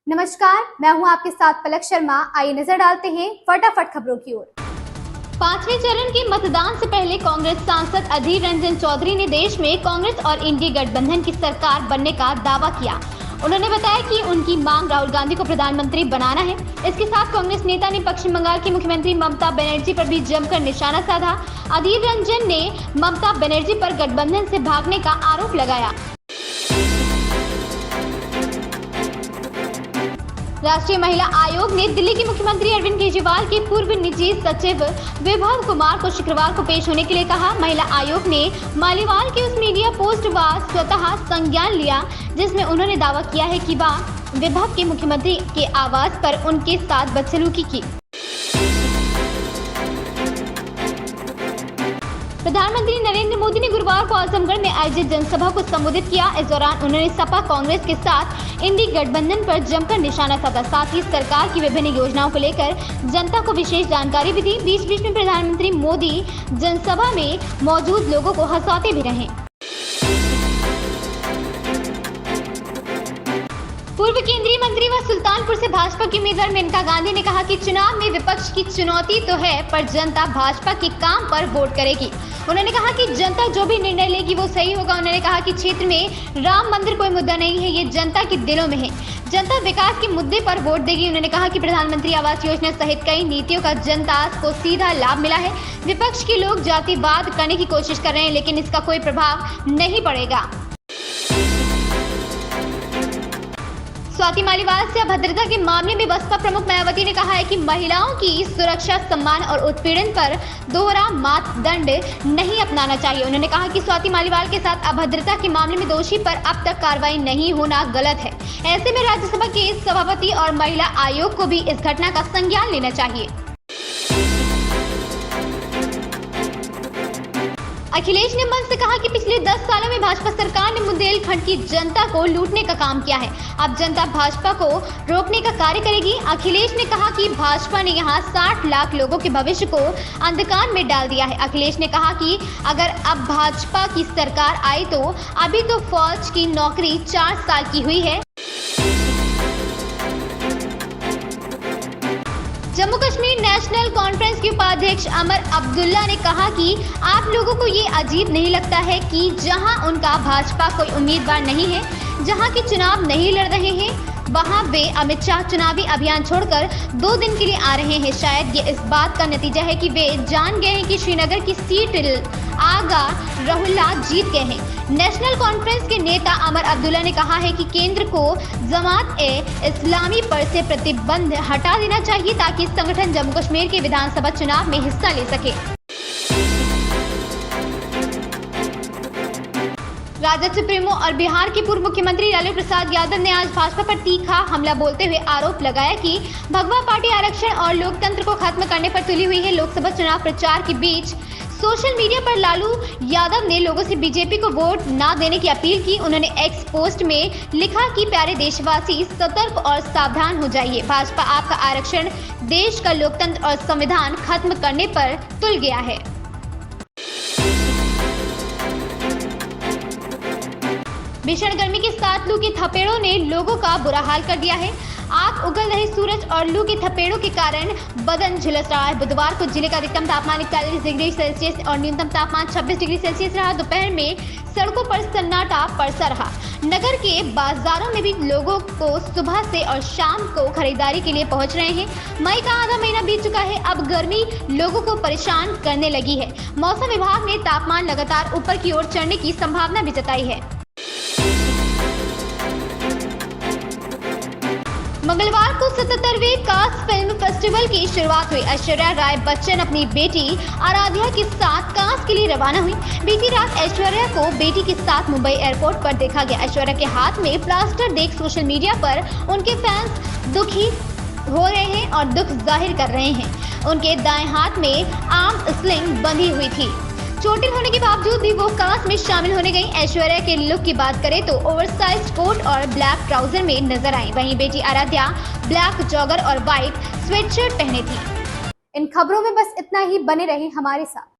नमस्कार, मैं हूं आपके साथ पलक शर्मा। आइए नजर डालते हैं फटाफट खबरों की ओर। पांचवें चरण के मतदान से पहले कांग्रेस सांसद अधीर रंजन चौधरी ने देश में कांग्रेस और इंडी गठबंधन की सरकार बनने का दावा किया। उन्होंने बताया कि उनकी मांग राहुल गांधी को प्रधानमंत्री बनाना है। इसके साथ कांग्रेस नेता ने पश्चिम बंगाल की मुख्यमंत्री ममता बनर्जी पर भी जमकर निशाना साधा। अधीर रंजन ने ममता बनर्जी पर गठबंधन से भागने का आरोप लगाया। राष्ट्रीय महिला आयोग ने दिल्ली के मुख्यमंत्री अरविंद केजरीवाल के पूर्व निजी सचिव विभव कुमार को शुक्रवार को पेश होने के लिए कहा। महिला आयोग ने मालीवाल की उस मीडिया पोस्ट का स्वतः संज्ञान लिया जिसमें उन्होंने दावा किया है कि वह विभव के मुख्यमंत्री के आवास पर उनके साथ बदसलूकी की। प्रधानमंत्री नरेंद्र मोदी ने गुरुवार को आजमगढ़ में आयोजित जनसभा को संबोधित किया। इस दौरान उन्होंने सपा कांग्रेस के साथ इंडी गठबंधन पर जमकर निशाना साधा। साथ ही सरकार की विभिन्न योजनाओं को लेकर जनता को विशेष जानकारी भी दी। बीच बीच में प्रधानमंत्री मोदी जनसभा में मौजूद लोगों को हंसाते भी रहे। पूर्व केंद्रीय मंत्री व सुल्तानपुर से भाजपा की उम्मीदवार मेनका गांधी ने कहा कि चुनाव में विपक्ष की चुनौती तो है, पर जनता भाजपा के काम पर वोट करेगी। उन्होंने कहा कि जनता जो भी निर्णय लेगी वो सही होगा। उन्होंने कहा कि क्षेत्र में राम मंदिर कोई मुद्दा नहीं है, ये जनता के दिलों में है। जनता विकास के मुद्दे पर वोट देगी। उन्होंने कहा कि प्रधानमंत्री आवास योजना सहित कई नीतियों का जनता को सीधा लाभ मिला है। विपक्ष के लोग जातिवाद करने की कोशिश कर रहे हैं, लेकिन इसका कोई प्रभाव नहीं पड़ेगा। स्वाति मालीवाल से अभद्रता के मामले में बसपा प्रमुख मायावती ने कहा है कि महिलाओं की सुरक्षा, सम्मान और उत्पीड़न पर दोहरा मापदंड नहीं अपनाना चाहिए। उन्होंने कहा कि स्वाति मालीवाल के साथ अभद्रता के मामले में दोषी पर अब तक कार्रवाई नहीं होना गलत है। ऐसे में राज्यसभा के सभापति और महिला आयोग को भी इस घटना का संज्ञान लेना चाहिए। अखिलेश ने मंच से कहा कि पिछले 10 सालों में भाजपा सरकार ने बुंदेलखंड की जनता को लूटने का काम किया है। अब जनता भाजपा को रोकने का कार्य करेगी। अखिलेश ने कहा कि भाजपा ने यहां 60 लाख लोगों के भविष्य को अंधकार में डाल दिया है। अखिलेश ने कहा कि अगर अब भाजपा की सरकार आई तो अभी तो फौज की नौकरी 4 साल की हुई है। जम्मू कश्मीर नेशनल कॉन्फ्रेंस के उपाध्यक्ष अमर अब्दुल्ला ने कहा कि आप लोगों को ये अजीब नहीं लगता है कि जहां उनका भाजपा कोई उम्मीदवार नहीं है, जहां के चुनाव नहीं लड़ रहे हैं, वहां वे अमित शाह चुनावी अभियान छोड़कर 2 दिन के लिए आ रहे हैं। शायद ये इस बात का नतीजा है कि वे जान गए हैं कि श्रीनगर की सीट आगा रहुल्ला जीत गए हैं। नेशनल कॉन्फ्रेंस के नेता अमर अब्दुल्ला ने कहा है कि केंद्र को जमात-ए-इस्लामी पर से प्रतिबंध हटा देना चाहिए ताकि संगठन जम्मू कश्मीर के विधानसभा चुनाव में हिस्सा ले सके। राजद सुप्रीमो और बिहार के पूर्व मुख्यमंत्री लालू प्रसाद यादव ने आज भाजपा पर तीखा हमला बोलते हुए आरोप लगाया कि भगवा पार्टी आरक्षण और लोकतंत्र को खत्म करने पर तुली हुई है। लोकसभा चुनाव प्रचार के बीच सोशल मीडिया पर लालू यादव ने लोगों से बीजेपी को वोट ना देने की अपील की। उन्होंने एक्स पोस्ट में लिखा कि प्यारे देशवासी, सतर्क और सावधान हो जाइए। भाजपा आपका आरक्षण देश का लोकतंत्र और संविधान खत्म करने पर तुल गया है। भीषण गर्मी के साथ लू के थपेड़ों ने लोगों का बुरा हाल कर दिया है। आग उगल रहे सूरज और लू के थपेड़ों के कारण बदन झुलस रहा है। बुधवार को जिले का अधिकतम तापमान 41 डिग्री सेल्सियस और न्यूनतम तापमान 26 डिग्री सेल्सियस रहा। दोपहर में सड़कों पर सन्नाटा पड़सा रहा। नगर के बाजारों में भी लोगों को सुबह से और शाम को खरीदारी के लिए पहुंच रहे हैं। मई का आधा महीना बीत चुका है। अब गर्मी लोगों को परेशान करने लगी है। मौसम विभाग ने तापमान लगातार ऊपर की ओर चढ़ने की संभावना भी जताई है। मंगलवार को 77वें कांस फिल्म फेस्टिवल की शुरुआत हुई। ऐश्वर्या राय बच्चन अपनी बेटी आराध्या के साथ कांस के लिए रवाना हुई। बीती रात ऐश्वर्या को बेटी के साथ मुंबई एयरपोर्ट पर देखा गया। ऐश्वर्या के हाथ में प्लास्टर देख सोशल मीडिया पर उनके फैंस दुखी हो रहे हैं और दुख जाहिर कर रहे हैं। उनके दाएं हाथ में आर्म स्लिंग बंधी हुई थी। चोटिल होने के बावजूद भी वो कांस में शामिल होने गई। ऐश्वर्या के लुक की बात करें तो ओवरसाइज्ड कोट और ब्लैक ट्राउजर में नजर आई। वहीं बेटी आराध्या ब्लैक जॉगर और व्हाइट स्वेटशर्ट पहने थी। इन खबरों में बस इतना ही। बने रहे हमारे साथ।